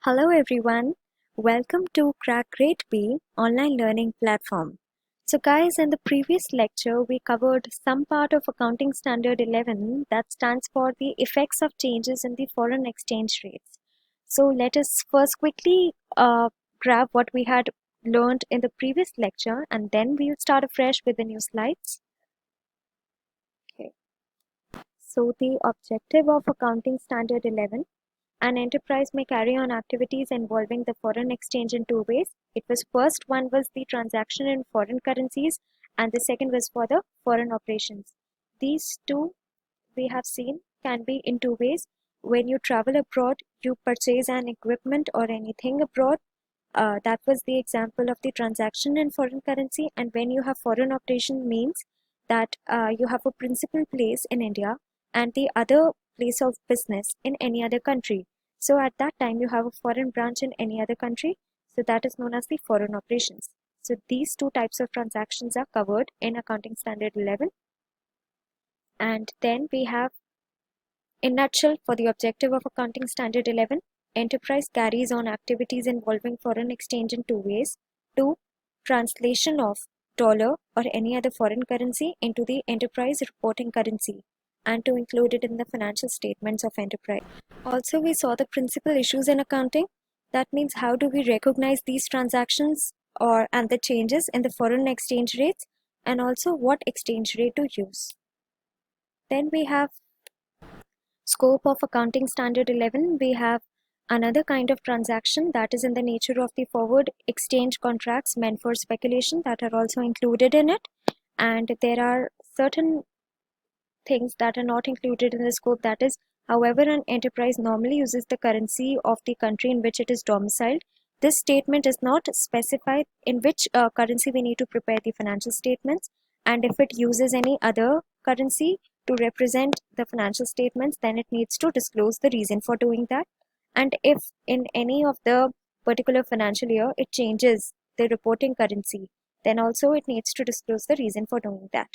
Hello everyone, welcome to Crack Grade B online learning platform. So guys, in the previous lecture we covered some part of Accounting Standard 11 that stands for the effects of changes in the foreign exchange rates. So let us first quickly grab what we had learned in the previous lecture and then we'll start afresh with the new slides. Okay. So the objective of Accounting Standard 11. An enterprise may carry on activities involving the foreign exchange in two ways. One was the transaction in foreign currencies, and the second was for the foreign operations. These two we have seen can be in two ways. When you travel abroad, you purchase an equipment or anything abroad. That was the example of the transaction in foreign currency. And when you have foreign operation means that you have a principal place in India and the other place of business in any other country. So at that time you have a foreign branch in any other country. So that is known as the foreign operations. So these two types of transactions are covered in Accounting Standard 11. And then we have, in nutshell, for the objective of Accounting Standard 11, enterprise carries on activities involving foreign exchange in two ways. Two, translation of dollar or any other foreign currency into the enterprise reporting currency and to include it in the financial statements of enterprise. Also, we saw the principal issues in accounting. That means how do we recognize these transactions and the changes in the foreign exchange rates, and also what exchange rate to use. Then we have scope of Accounting Standard 11. We have another kind of transaction that is in the nature of the forward exchange contracts meant for speculation that are also included in it. And there are certain things that are not included in the scope. That is, however, an enterprise normally uses the currency of the country in which it is domiciled. This statement is not specified in which currency we need to prepare the financial statements, and if it uses any other currency to represent the financial statements, then it needs to disclose the reason for doing that. And if in any of the particular financial year it changes the reporting currency, then also it needs to disclose the reason for doing that.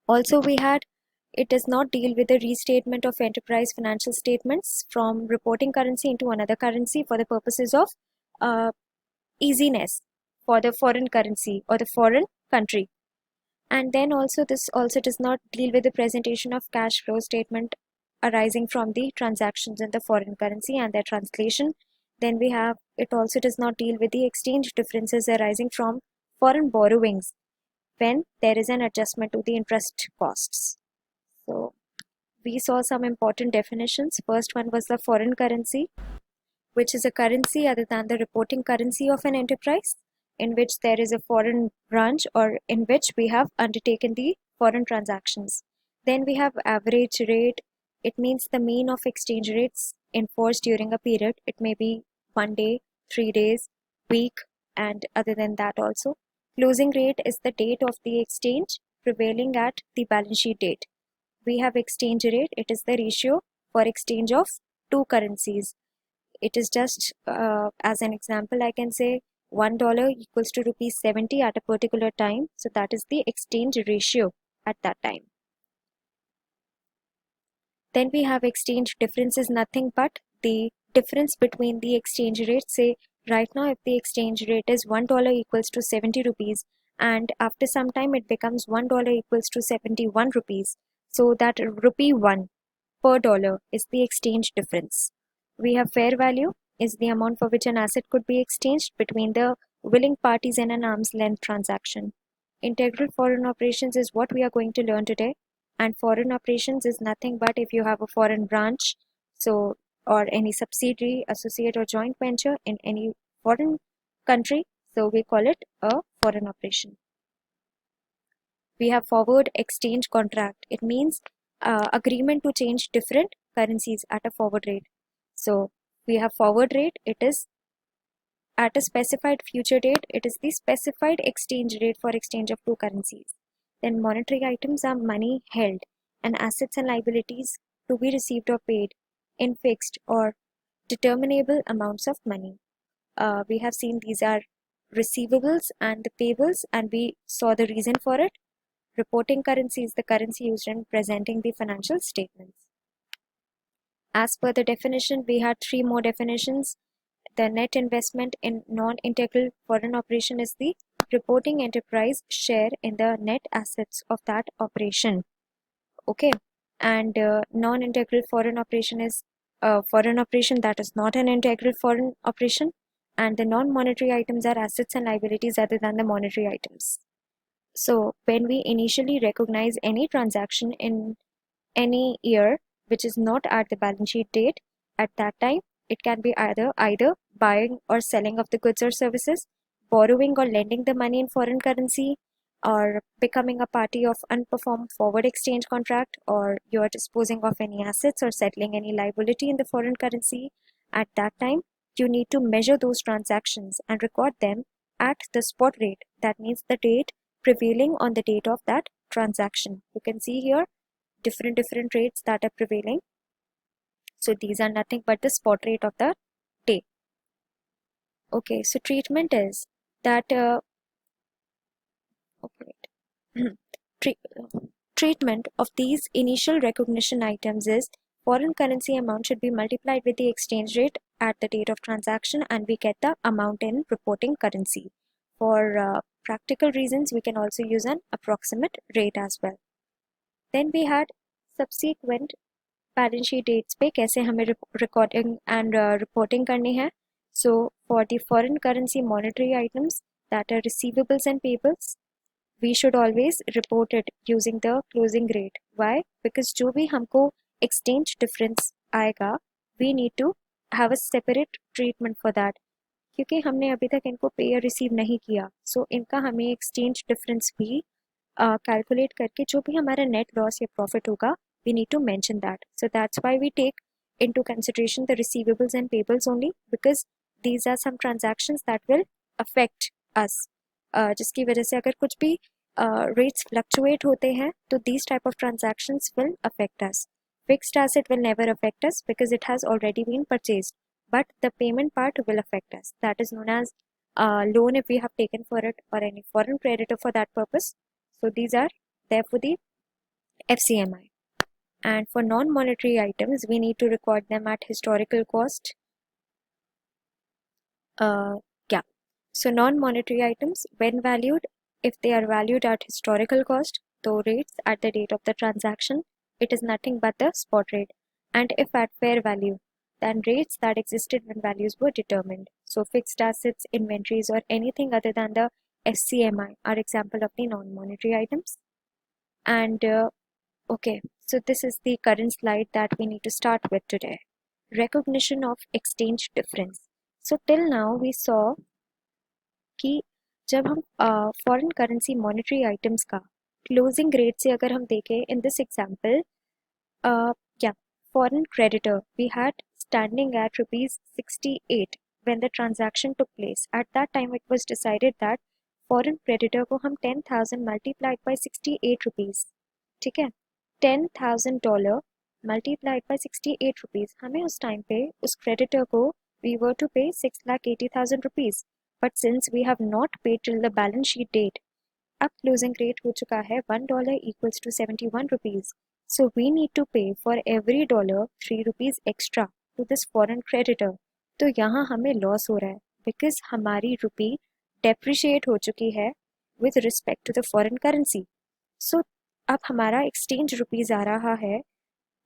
Also, it does not deal with the restatement of enterprise financial statements from reporting currency into another currency for the purposes of easiness for the foreign currency or the foreign country. And then also this also does not deal with the presentation of cash flow statement arising from the transactions in the foreign currency and their translation. Then it also does not deal with the exchange differences arising from foreign borrowings when there is an adjustment to the interest costs. So we saw some important definitions. First one was the foreign currency, which is a currency other than the reporting currency of an enterprise, in which there is a foreign branch or in which we have undertaken the foreign transactions. Then we have average rate. It means the mean of exchange rates enforced during a period. It may be 1 day, 3 days, week, and other than that also. Closing rate is the date of the exchange prevailing at the balance sheet date. We have exchange rate. It is the ratio for exchange of two currencies. It is just as an example, I can say $1 equals to rupees 70 at a particular time. So that is the exchange ratio at that time. Then we have exchange difference is nothing but the difference between the exchange rates. Say right now, if the exchange rate is $1 equals to 70 rupees, and after some time it becomes $1 equals to 71 rupees. So that rupee 1 per dollar is the exchange difference. We have fair value is the amount for which an asset could be exchanged between the willing parties in an arm's length transaction. Integral foreign operations is what we are going to learn today. And foreign operations is nothing but if you have a foreign branch, or any subsidiary, associate, or joint venture in any foreign country, so we call it a foreign operation. We have forward exchange contract. It means agreement to change different currencies at a forward rate. So we have forward rate. It is at a specified future date. It is the specified exchange rate for exchange of two currencies. Then monetary items are money held and assets and liabilities to be received or paid in fixed or determinable amounts of money. We have seen these are receivables and the payables, and we saw the reason for it. Reporting currency is the currency used in presenting the financial statements. As per the definition, we had three more definitions. The net investment in non-integral foreign operation is the reporting enterprise share in the net assets of that operation. Okay, and non-integral foreign operation is a foreign operation that is not an integral foreign operation, and the non-monetary items are assets and liabilities other than the monetary items. So when we initially recognize any transaction in any year which is not at the balance sheet date, at that time it can be either buying or selling of the goods or services, borrowing or lending the money in foreign currency, or becoming a party of unperformed forward exchange contract, or you are disposing of any assets or settling any liability in the foreign currency. At that time you need to measure those transactions and record them at the spot rate, that means the date prevailing on the date of that transaction. You can see here different rates that are prevailing. So these are nothing but the spot rate of the day. Okay, so treatment is that okay, treatment of these initial recognition items is foreign currency amount should be multiplied with the exchange rate at the date of transaction, and we get the amount in reporting currency. For practical reasons, we can also use an approximate rate as well. Then we had subsequent balance sheet dates पे कैसे हमें recording and reporting करनी है. So for the foreign currency monetary items that are receivables and payables, we should always report it using the closing rate. Why? Because जो भी हमको exchange difference आएगा, we need to have a separate treatment for that. क्योंकि हमने अभी तक इनको पे या रिसीव नहीं किया, सो इनका हमें exchange difference भी कैलकुलेट करके जो भी हमारा नेट लॉस या प्रॉफिट होगा, we need to mention that. So that's why we take into consideration the receivables and payables only, because these are some transactions that will affect us. जिसकी वजह से अगर कुछ भी rates fluctuate होते हैं, तो these type of transactions will affect us. Fixed asset will never affect us because it has already been purchased, but the payment part will affect us. That is known as loan if we have taken for it, or any foreign creditor for that purpose. So these are there for the FCMI. And for non-monetary items, we need to record them at historical cost. Yeah. So non-monetary items, when valued, if they are valued at historical cost, though rates at the date of the transaction, it is nothing but the spot rate. And if at fair value, then rates that existed when values were determined. So fixed assets, inventories, or anything other than the FCMI are example of the non-monetary items. And okay, so this is the current slide that we need to start with today. Recognition of exchange difference. So till now we saw कि जब हम foreign currency monetary items का closing rate से अगर हम देखें, in this example क्या foreign creditor we had standing at rupees 68 when the transaction took place. At that time it was decided that foreign creditor को हम 10,000 multiplied by 68 rupees, ठीक है, $10,000 multiplied by 68 rupees, हमें उस टाइम पे उस creditor को we were to pay 6,80,000 rupees. But since we have not paid till the balance sheet date, अब closing rate हो चुका है $1 equals to 71 rupees. So we need to pay for every dollar 3 rupees extra to this foreign creditor. तो यहाँ हमें loss हो रहा है because हमारी रुपी डेप्रिशिएट हो चुकी है with respect to the foreign currency. So अब हमारा एक्सचेंज रुपीज आ रहा है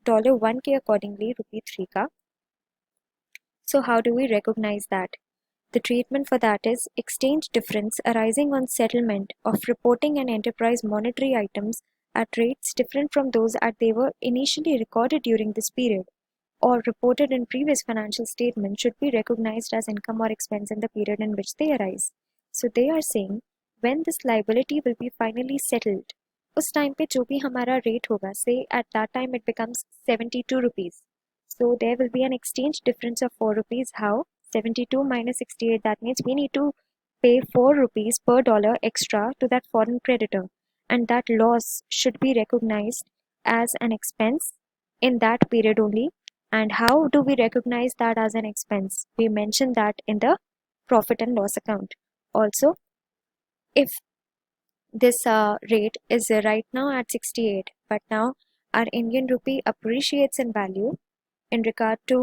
$1 के अकॉर्डिंगली ₹3 का. So how do we recognize that? The treatment for that is exchange difference arising on settlement of reporting and enterprise monetary items at rates different from those at they were initially recorded during this period or reported in previous financial statements should be recognized as income or expense in the period in which they arise. So they are saying when this liability will be finally settled, उस time पे जो भी हमारा rate होगा, say at that time it becomes 72 rupees. So there will be an exchange difference of 4 rupees. How? 72 minus 68, that means we need to pay 4 rupees per dollar extra to that foreign creditor, and that loss should be recognized as an expense in that period only. And how do we recognize that as an expense? We mention that in the profit and loss account. Also, if this rate is right now at 68, but now our Indian rupee appreciates in value, in regard to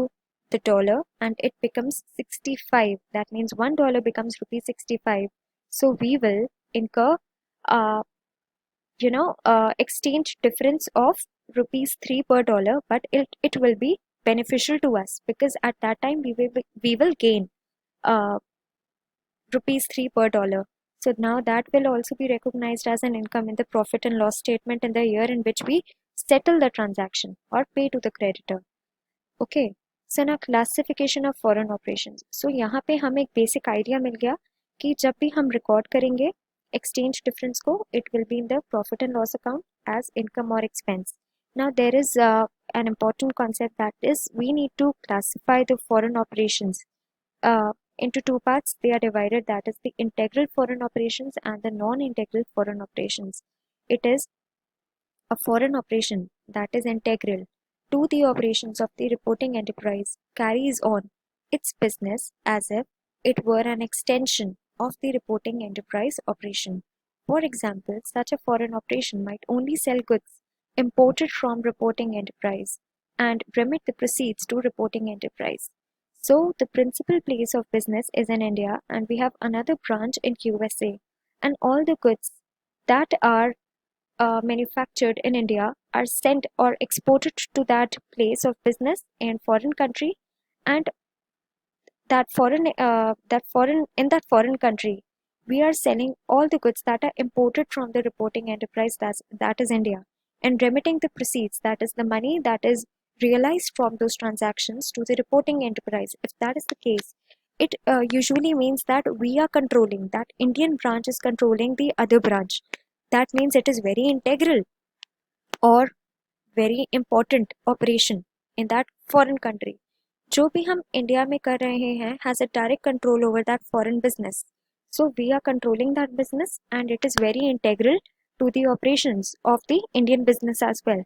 the dollar and it becomes 65. That means $1 becomes rupees 65. So we will incur uh, exchange difference of rupees 3 per dollar, but it will be beneficial to us because at that time we will gain uh, rupees 3 per dollar. So now that will also be recognized as an income in the profit and loss statement in the year in which we settle the transaction or pay to the creditor. Okay. So now classification of foreign operations. So यहाँ पे हमें एक basic idea मिल गया कि जब भी हम record करेंगे एक्सचेंज डिफरेंस को it will be in the profit and loss account as income और expense. Now there is an important concept, that is we need to classify the foreign operations into two parts. They are divided, that is the integral foreign operations and the non-integral foreign operations. It is a foreign operation that is integral to the operations of the reporting enterprise carries on its business as if it were an extension of the reporting enterprise operation. For example, such a foreign operation might only sell goods imported from reporting enterprise and remit the proceeds to reporting enterprise. So the principal place of business is in India and we have another branch in USA, and all the goods that are manufactured in India are sent or exported to that place of business in foreign country, and that foreign country we are selling all the goods that are imported from the reporting enterprise, that is India, and remitting the proceeds, that is the money that is realized from those transactions, to the reporting enterprise. If that is the case, it usually means that we are controlling, that Indian branch is controlling the other branch. That means it is very integral or very important operation in that foreign country. जो भी हम India में कर रहे हैं has a direct control over that foreign business. So we are controlling that business and it is very integral to the operations of the Indian business as well.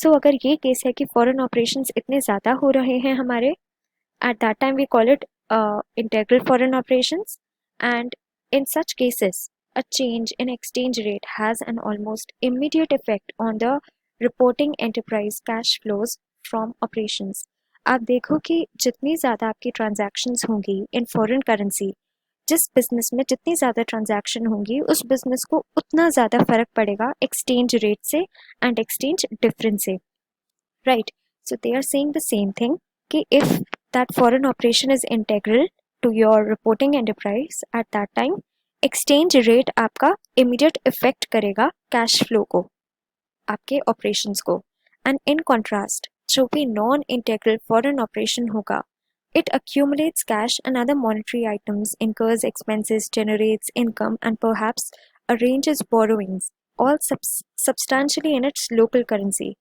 So अगर ये case है कि foreign operations इतने ज़्यादा हो रहे हैं हमारे, at that time we call it integral foreign operations, and in such cases a change in exchange rate has an almost immediate effect on the reporting enterprise cash flows from operations. आप देखो कि जितनी ज़्यादा आपकी transactions होंगी इन foreign currency, जिस business में जितनी ज़्यादा ट्रांजैक्शन होंगी उस बिजनेस को उतना ज़्यादा फर्क पड़ेगा एक्सचेंज रेट से एंड एक्सचेंज डिफरेंस से. Right. So they are saying the same thing कि इफ that foreign operation is integral to your reporting enterprise, at that time exchange rate आपका immediate effect करेगा cash flow को, आपके operations को. And in contrast, जो भी non-integral foreign operation होगा, it accumulates cash and other monetary items, incurs expenses, generates income, and perhaps arranges borrowings, all substantially in its local currency.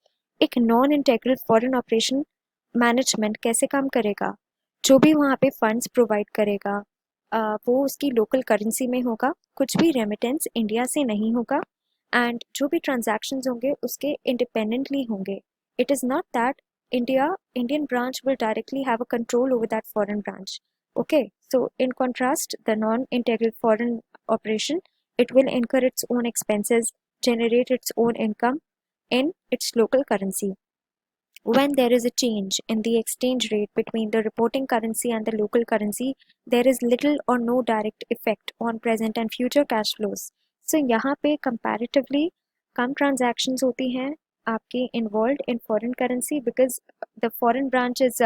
एक non-integral foreign operation management कैसे काम करेगा? जो भी वहाँ पे फंड्स प्रोवाइड करेगा वो उसकी लोकल करेंसी में होगा, कुछ भी रेमिटेंस इंडिया से नहीं होगा, एंड जो भी ट्रांजैक्शंस होंगे उसके इंडिपेंडेंटली होंगे. It is not that Indian branch will directly have a control over that foreign branch. Okay, so in contrast, the non-integral foreign operation, it will incur its own expenses, generate its own income in its local currency. When there is a change in the exchange rate between the reporting currency and the local currency, there is little or no direct effect on present and future cash flows. So यहाँ पे comparatively कम transactions होती हैं आपकी involved in foreign currency because the foreign branch is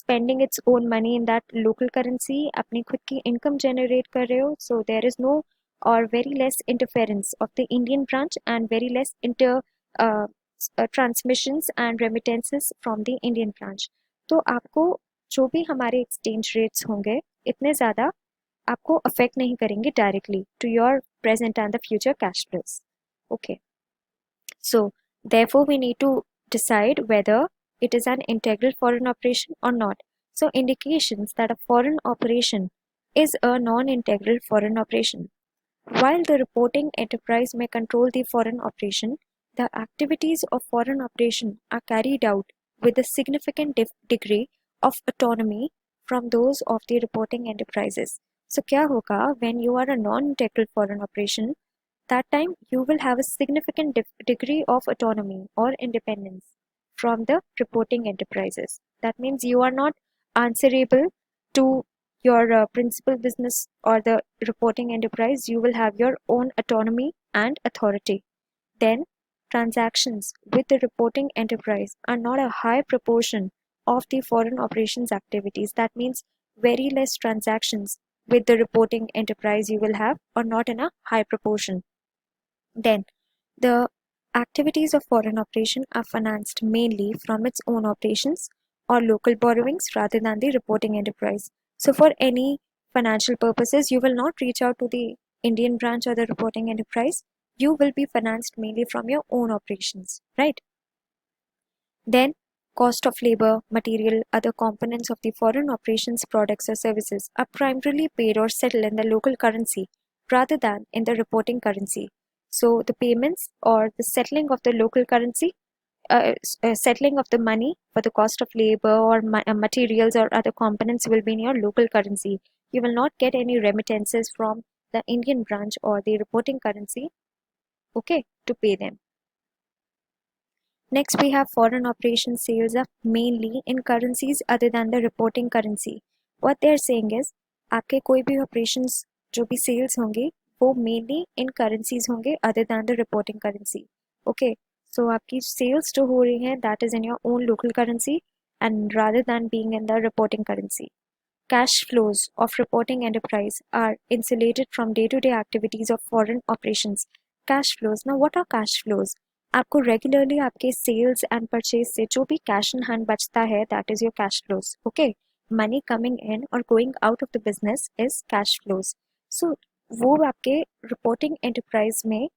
spending its own money in that local currency, अपनी खुद की income generate कर रहे हो, so there is no or very less interference of the Indian branch and very less uh, transmissions and remittances from the Indian branch. तो आपको जो भी हमारे exchange rates होंगे इतने ज़्यादा आपको affect नहीं करेंगे directly to your present and the future cash flows. Okay. So therefore we need to decide whether it is an integral foreign operation or not. So indications that a foreign operation is a non-integral foreign operation. While the reporting enterprise may control the foreign operation, the activities of foreign operation are carried out with a significant degree of autonomy from those of the reporting enterprises. So क्या होगा when you are a non-integral foreign operation? That time you will have a significant degree of autonomy or independence from the reporting enterprises. That means you are not answerable to your principal business or the reporting enterprise. You will have your own autonomy and authority. Then, transactions with the reporting enterprise are not a high proportion of the foreign operations activities. That means very less transactions with the reporting enterprise you will have, or not in a high proportion. Then, the activities of foreign operation are financed mainly from its own operations or local borrowings rather than the reporting enterprise. So, for any financial purposes, you will not reach out to the Indian branch or the reporting enterprise. You will be financed mainly from your own operations, right? Then, cost of labor, material, other components of the foreign operations products or services are primarily paid or settled in the local currency rather than in the reporting currency. So, the payments or the settling of the local currency, settling of the money for the cost of labor or materials or other components will be in your local currency. You will not get any remittances from the Indian branch or the reporting currency, okay, to pay them. Next, we have foreign operation sales are mainly in currencies other than the reporting currency. What they are saying is, आपके कोई भी operations जो भी sales होंगे वो mainly in currencies होंगे other than the reporting currency. Okay, so आपकी sales जो हो रही हैं that is in your own local currency and rather than being in the reporting currency. Cash flows of reporting enterprise are insulated from day-to-day activities of foreign operations. Cash flows. Now, what are cash flows? आपको regularly आपके sales and purchase से जो भी cash in hand बचता है that is your cash flows. Okay, money coming in और going out of the business is cash flows. So वो आपके रिपोर्टिंग एंटरप्राइज में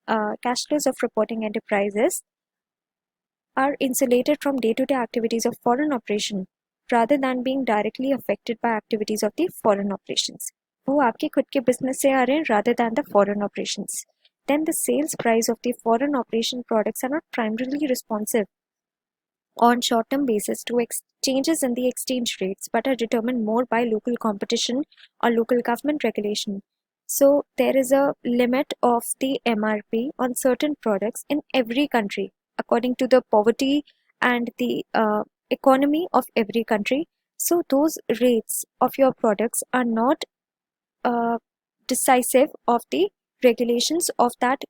cash flows of reporting enterprises are insulated from day-to-day activities of foreign operation rather than being directly affected by activities of the foreign operations. वो आपके खुद के business से आ रहे हैं rather than the foreign operations. Then the sales price of the foreign operation products are not primarily responsive on short-term basis to changes in the exchange rates but are determined more by local competition or local government regulation. So there is a limit of the MRP on certain products in every country according to the poverty and the economy of every country. So those rates of your products are not decisive of the regulations of that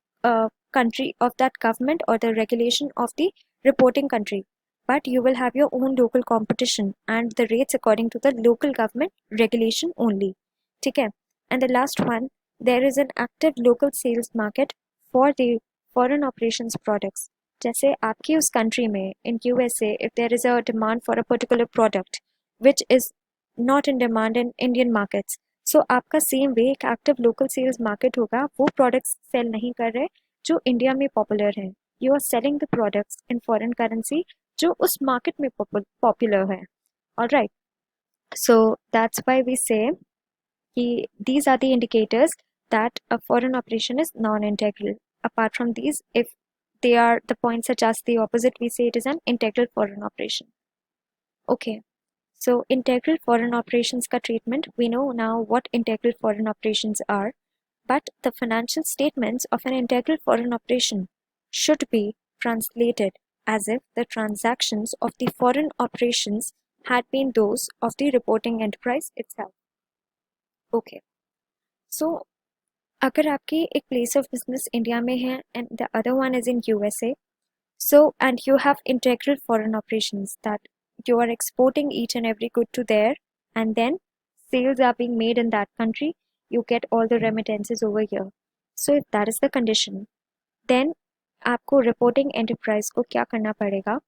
country, of that government or the regulation of the reporting country, but you will have your own local competition and the rates according to the local government regulation only. ठीक है? And the last one, there is an active local sales market for the foreign operations products. जैसे आपकी उस country में in USA, if there is a demand for a particular product which is not in demand in Indian markets, so आपका same way एक active local sales market होगा. वो products cell नहीं कर रहे जो इंडिया में पॉपुलर हैं. You are selling the products in foreign currency जो उस मार्केट में पॉपुलर है. Alright, so that's why we say कि these are the indicators that a foreign operation is non-integral. Apart from these, if they are the points are just the opposite, we say it is an integral foreign operation. Okay. So integral foreign operations ka treatment, we know now what integral foreign operations are, but the financial statements of an integral foreign operation should be translated as if the transactions of the foreign operations had been those of the reporting enterprise itself. Okay. So अगर आपकी एक place of business India में है and the other one is in USA, so and you have integral foreign operations that you are exporting each and every good to there and then sales are being made in that country, you get all the remittances over here. So if that is the condition, then आपको reporting enterprise को क्या करना पड़ेगा?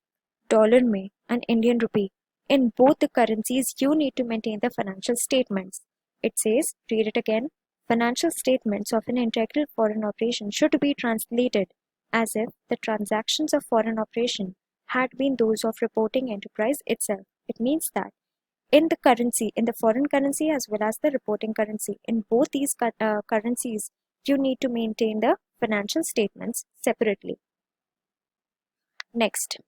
Dollar में and Indian rupee, in both the currencies you need to maintain the financial statements. It says, read it again, financial statements of an integral foreign operation should be translated as if the transactions of foreign operation had been those of reporting enterprise itself. It means that in the currency, in the foreign currency as well as the reporting currency, in both these currencies, you need to maintain the financial statements separately. Next,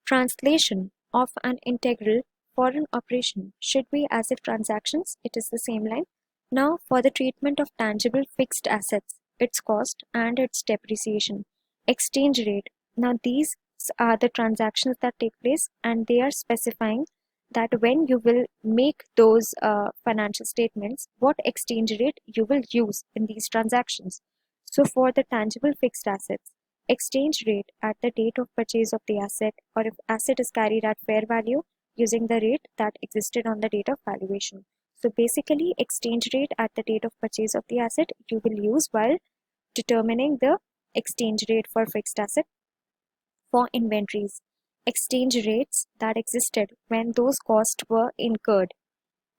translation of an integral foreign operation should be as if transactions, it is the same line. Now, for the treatment of tangible fixed assets, its cost and its depreciation, exchange rate. Now, these are the transactions that take place, and they are specifying that when you will make those financial statements, what exchange rate you will use in these transactions. So for the tangible fixed assets, exchange rate at the date of purchase of the asset, or if asset is carried at fair value, using the rate that existed on the date of valuation. So basically, exchange rate at the date of purchase of the asset you will use while determining the exchange rate for fixed asset. For inventories, exchange rates that existed when those costs were incurred.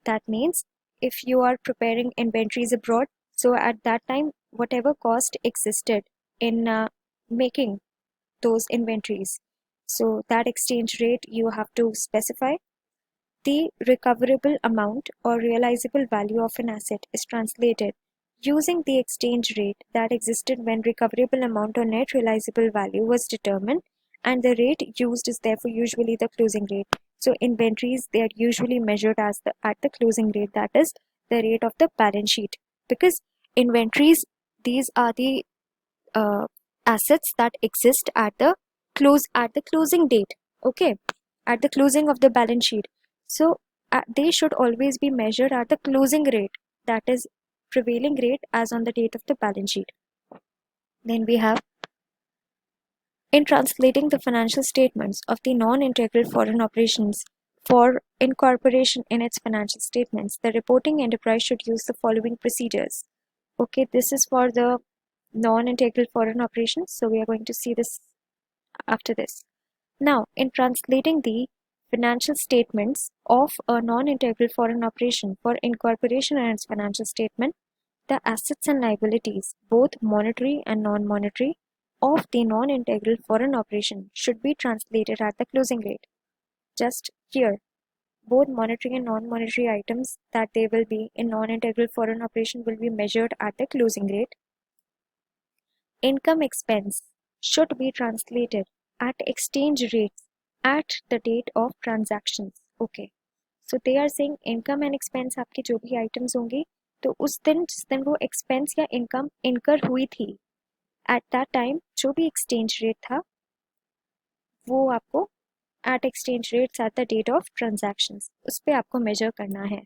That means if you are preparing inventories abroad, so at that time, whatever cost existed in making those inventories, so that exchange rate you have to specify. The recoverable amount or realizable value of an asset is translated using the exchange rate that existed when recoverable amount or net realizable value was determined, and the rate used is therefore usually the closing rate. So inventories, they are usually measured as at the closing rate, that is the rate of the balance sheet, because inventories, these are the assets that exist at the closing date, okay, at the closing of the balance sheet. So they should always be measured at the closing rate, that is prevailing rate as on the date of the balance sheet. Then we have, in translating the financial statements of the non-integral foreign operations for incorporation in its financial statements, the reporting enterprise should use the following procedures. Okay, this is for the non-integral foreign operations, so we are going to see this after this. Now, in translating the financial statements of a non-integral foreign operation for incorporation in its financial statement, the assets and liabilities, both monetary and non-monetary, of the non-integral foreign operation should be translated at the closing rate. Just here, both monetary and non-monetary items that they will be in non-integral foreign operation will be measured at the closing rate. Income expense should be translated at exchange rates at the date of transactions. Okay, so they are saying income and expense आपके जो भी items होंगे, तो उस दिन जिस दिन वो expense या income incur हुई थी, at that time जो भी exchange rate था वो आपको at exchange rates at the date of transactions उस पे आपको measure करना है.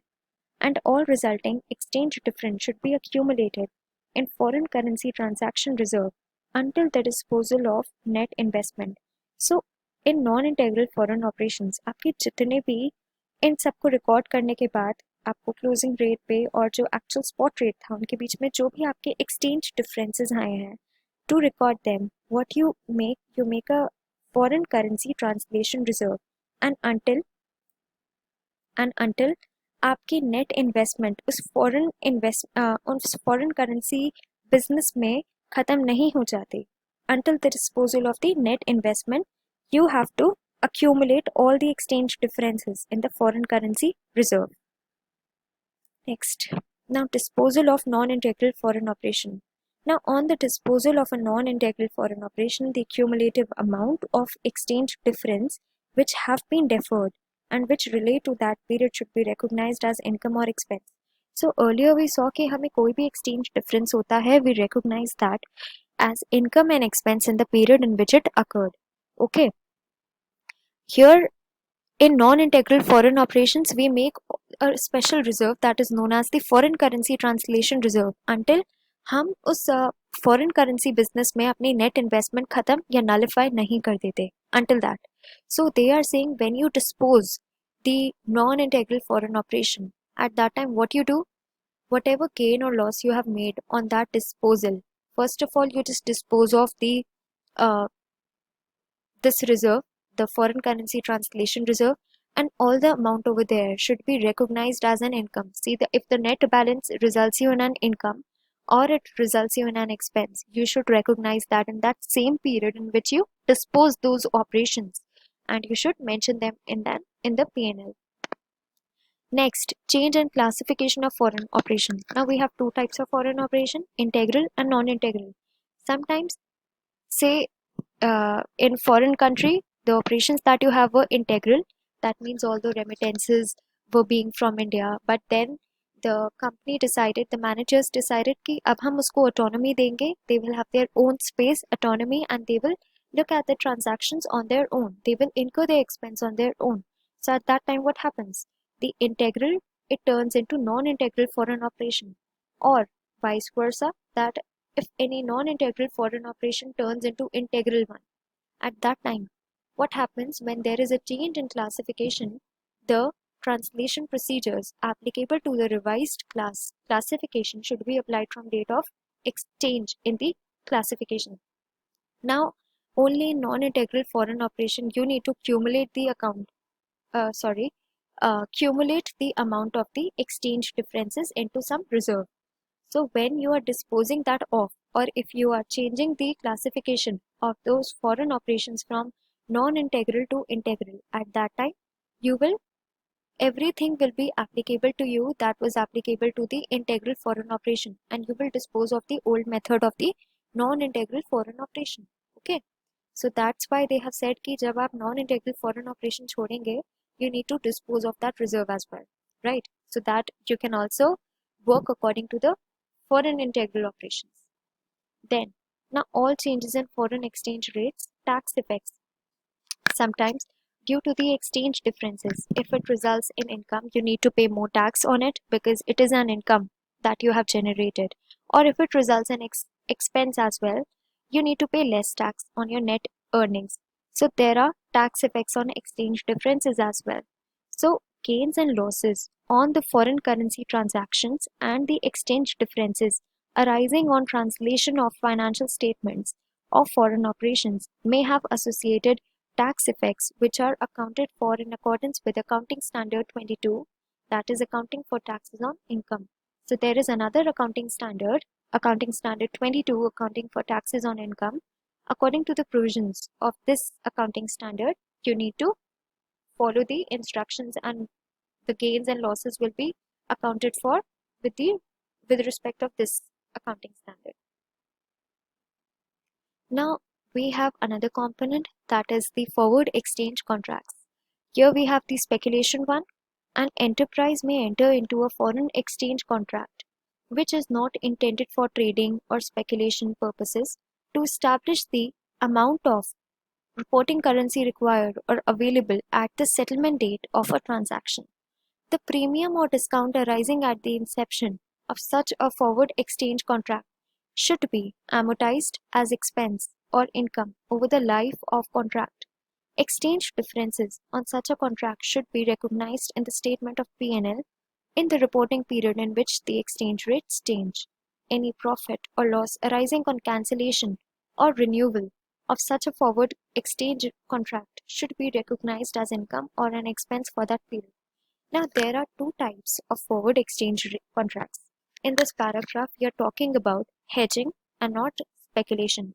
And all resulting exchange difference should be accumulated in foreign currency transaction reserve until the disposal of net investment. So in non-integral foreign operations आपके जितने भी इन सबको record करने के बाद आपको क्लोजिंग रेट पे और जो एक्चुअल स्पॉट रेट था उनके बीच में जो भी आपके एक्सचेंज डिफरेंसेस आए हैं, to record them what you make a foreign currency translation reserve and until आपकी नेट इन्वेस्टमेंट उस फॉरेन करेंसी बिजनेस में खत्म नहीं हो जाती, until the disposal of the net investment you have to accumulate all the exchange differences in the foreign currency reserve. Next, now disposal of non-integral foreign operation. Now on the disposal of a non-integral foreign operation, the cumulative amount of exchange difference which have been deferred and which relate to that period should be recognized as income or expense. So earlier we saw कि हमें कोई भी exchange difference होता है, we recognize that as income and expense in the period in which it occurred. Okay. Here in non-integral foreign operations, we make a special reserve that is known as the foreign currency translation reserve until हम उस foreign currency business में अपनी net investment खत्म या nullify नहीं कर देते until that. So they are saying when you dispose the non-integral foreign operation, at that time what you do, whatever gain or loss you have made on that disposal, first of all you just dispose of the this reserve, the foreign currency translation reserve, and all the amount over there should be recognized as an income. See, if the net balance results you in an income or it results you in an expense, you should recognize that in that same period in which you dispose those operations, and you should mention them in the P&L. Next, change and classification of foreign operation. Now we have two types of foreign operation, integral and non-integral. Sometimes, say in foreign country, the operations that you have were integral. That means all the remittances were being from India. But then the company decided, the managers decided कि अब हम उसको autonomy देंगे. They will have their own space, autonomy, and they will look at the transactions on their own. They will incur the expense on their own. So at that time, what happens? The integral, it turns into non-integral foreign operation, or vice versa, that if any non-integral foreign operation turns into integral one. At that time, what happens when there is a change in classification? The translation procedures applicable to the revised classification should be applied from date of exchange in the classification. Now, only in non-integral foreign operation you need to cumulate the cumulate the amount of the exchange differences into some reserve. So when you are disposing that off, or if you are changing the classification of those foreign operations from non-integral to integral, at that time you will everything will be applicable to you that was applicable to the integral foreign operation, and you will dispose of the old method of the non-integral foreign operation. Okay, so that's why they have said कि जब आप non-integral foreign operation छोड़ेंगे, you need to dispose of that reserve as well, right? So that you can also work according to the foreign integral operations. Then, now all changes in foreign exchange rates, tax effects. Sometimes, due to the exchange differences, if it results in income, you need to pay more tax on it because it is an income that you have generated. Or if it results in expense as well, you need to pay less tax on your net earnings. So there are tax effects on exchange differences as well. So gains and losses on the foreign currency transactions and the exchange differences arising on translation of financial statements of foreign operations may have associated tax effects which are accounted for in accordance with Accounting Standard 22, that is accounting for taxes on income. So there is another accounting standard, Accounting Standard 22, accounting for taxes on income. According to the provisions of this accounting standard, you need to follow the instructions, and the gains and losses will be accounted for with respect of this accounting standard. Now we have another component, that is the forward exchange contracts. Here we have the speculation one. An enterprise may enter into a foreign exchange contract which is not intended for trading or speculation purposes to establish the amount of reporting currency required or available at the settlement date of a transaction. The premium or discount arising at the inception of such a forward exchange contract should be amortized as expense or income over the life of contract. Exchange differences on such a contract should be recognized in the statement of P&L in the reporting period in which the exchange rates change. Any profit or loss arising on cancellation or renewal of such a forward exchange contract should be recognized as income or an expense for that period. Now, there are two types of forward exchange contracts. In this paragraph, we are talking about hedging and not speculation,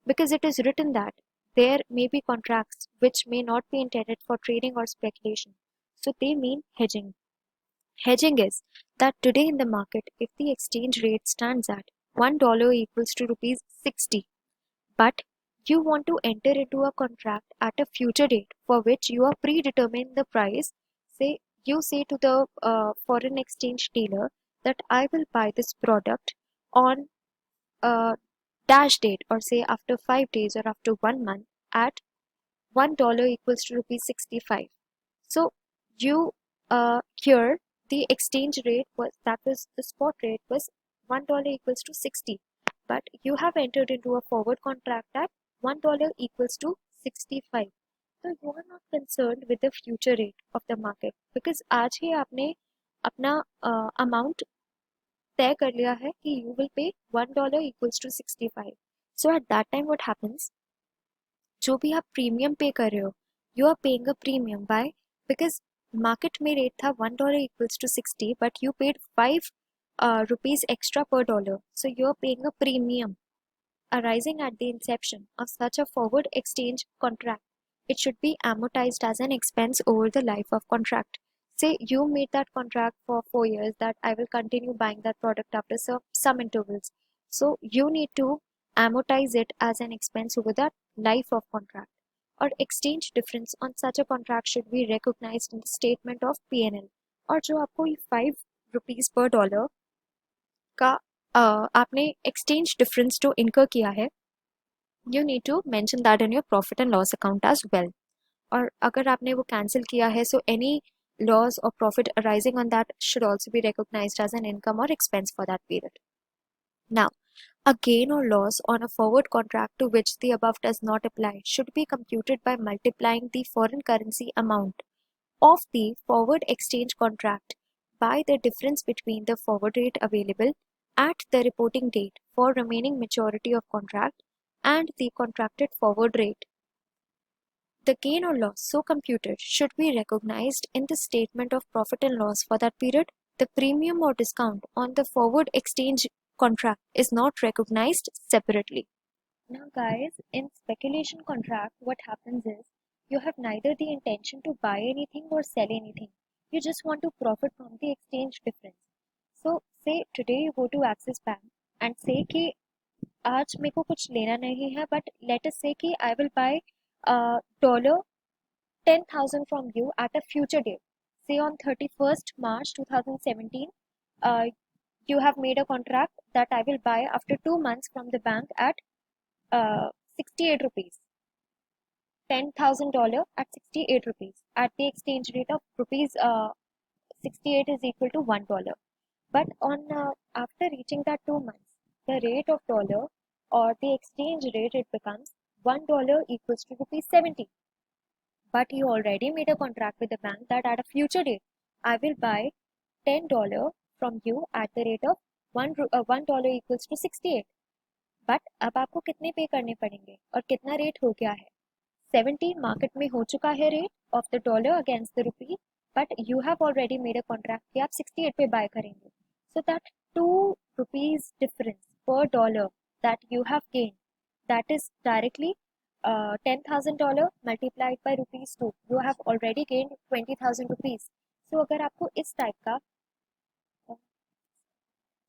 because it is written that there may be contracts which may not be intended for trading or speculation. So they mean hedging. Hedging is that today in the market, if the exchange rate stands at $1 equals to rupees 60, but you want to enter into a contract at a future date for which you are predetermined the price. Say you say to the foreign exchange dealer that I will buy this product on a dash date, or say after 5 days or after 1 month at $1 equals to rupees 65. So you here the exchange rate was, that was the spot rate was $1 equals to 60, but you have entered into a forward contract at $1 equals to 65. So you are not concerned with the future rate of the market, because आज ही आपने अपना amount तय कर लिया है कि you will pay $1 equals to 65. So at that time what happens, जो भी आप प्रीमियम पे कर रहे हो, you are paying a premium. Why? Because market में rate था $1 equals to 60, but you paid 5 rupees extra per dollar. So you are paying a premium arising at the inception of such a forward exchange contract. It should be amortized as an expense over the life of contract. Say you made that contract for 4 years that I will continue buying that product after some intervals. So you need to amortize it as an expense over the life of contract. Or exchange difference on such a contract should be recognized in the statement of P&L. और जो आपको ये 5 rupees per dollar का आपने exchange difference जो incur किया है, You need to mention that in your profit and loss account as well. और अगर आपने वो cancel किया है, so any loss or profit arising on that should also be recognized as an income or expense for that period. Now, a gain or loss on a forward contract to which the above does not apply should be computed by multiplying the foreign currency amount of the forward exchange contract by the difference between the forward rate available at the reporting date for remaining maturity of contract and the contracted forward rate. The gain or loss so computed should be recognized in the statement of profit and loss for that period. The premium or discount on the forward exchange contract is not recognized separately. Now, guys, in speculation contract, what happens is you have neither the intention to buy anything or sell anything. You just want to profit from the exchange difference. So, say today you go to Axis Bank and say कि आज मेरे को कुछ लेना नहीं है, but let us say कि I will buy dollar 10,000 from you at a future date. Say on 31st March 2017, uh, you have made a contract that I will buy after 2 months from the bank at 68 rupees. $10,000 at 68 rupees at the exchange rate of rupees 68 is equal to $1. But on after reaching that 2 months, the rate of dollar or the exchange rate, it becomes $1 equals to rupees 70. But you already made a contract with the bank that at a future date I will buy $10 from you at the rate of $1 equals to 68. But अब आपको कितने पे करने पड़ेंगे और कितना rate हो गया है? 70 मार्केट में हो चुका है rate of the dollar against the rupee, but you have already made a contract कि आप 68 पे बाय करेंगे. So that 2 rupees difference per dollar that you have gain, that is directly $10,000 multiplied by rupees 2. You have already gain 20,000 rupees. So अगर आपको इस type का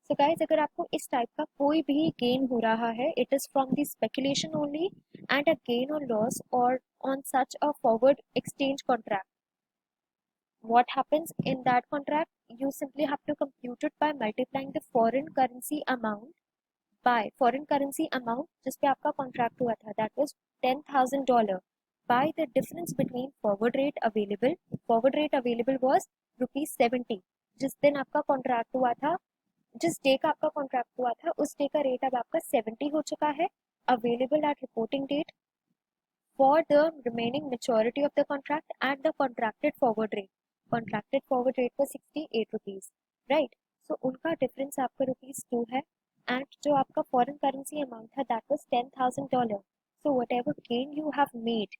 so guys अगर आपको इस टाइप का कोई भी गेन हो रहा है, it is from the speculation only and a gain और लॉस और on such a forward exchange contract, what happens in that contract? You simply have to compute it by multiplying the foreign currency amount by foreign currency amount जिस पे आपका contract हुआ था, that was $10,000, by the difference between forward rate available was rupees 70. जिस दिन आपका contract हुआ था, जिस डे का आपका कॉन्ट्रैक्ट हुआ था, उस डे का रेट अब आपका 70 हो चुका है, available at reporting date for the remaining maturity of the contract and the contracted forward rate. Contracted forward rate was 68 rupees, right. So उनका डिफरेंस आपका ₹2 है एंड जो आपका फॉरेन करेंसी अमाउंट था that was $10,000. So whatever gain you have made,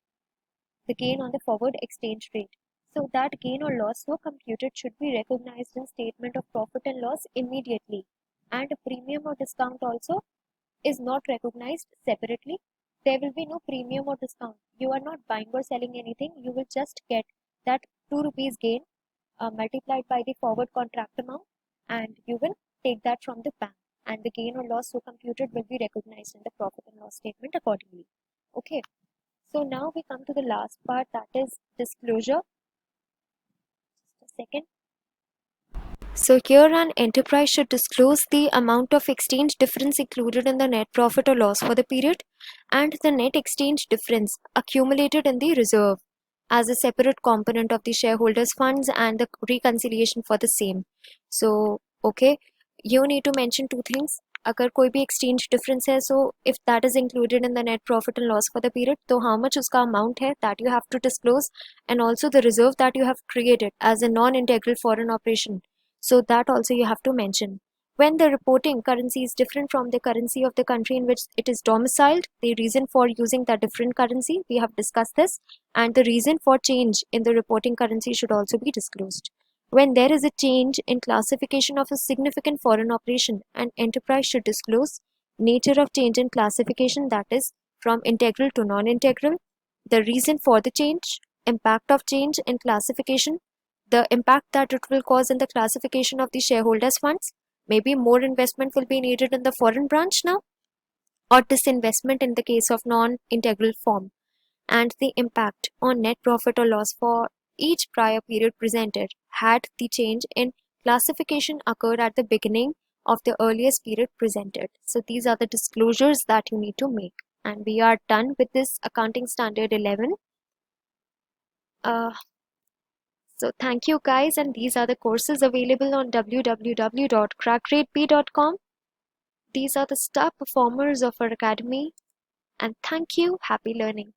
the gain on the forward exchange rate. So that gain or loss so computed should be recognized in statement of profit and loss immediately. And a premium or discount also is not recognized separately. There will be no premium or discount. You are not buying or selling anything. You will just get that 2 rupees gain multiplied by the forward contract amount, and you will take that from the bank. And the gain or loss so computed will be recognized in the profit and loss statement accordingly. Okay. So now we come to the last part, that is disclosure. Just a second. So here an enterprise should disclose the amount of exchange difference included in the net profit or loss for the period and the net exchange difference accumulated in the reserve as a separate component of the shareholders' funds and the reconciliation for the same. So, okay, you need to mention two things. अगर कोई भी exchange difference है, so if that is included in the net profit and loss for the period, तो how much उसका amount है that you have to disclose, and also the reserve that you have created as a non-integral foreign operation, so that also you have to mention. When the reporting currency is different from the currency of the country in which it is domiciled, the reason for using that different currency, we have discussed this, and the reason for change in the reporting currency should also be disclosed. When there is a change in classification of a significant foreign operation, an enterprise should disclose nature of change in classification, that is, from integral to non-integral, the reason for the change, impact of change in classification, the impact that it will cause in the classification of the shareholders' funds. Maybe more investment will be needed in the foreign branch now, or disinvestment in the case of non-integral form, and the impact on net profit or loss for each prior period presented had the change in classification occurred at the beginning of the earliest period presented. So these are the disclosures that you need to make. And we are done with this Accounting Standard 11. So thank you guys, and these are the courses available on www.crackrateb.com. These are the star performers of our academy, and thank you. Happy learning.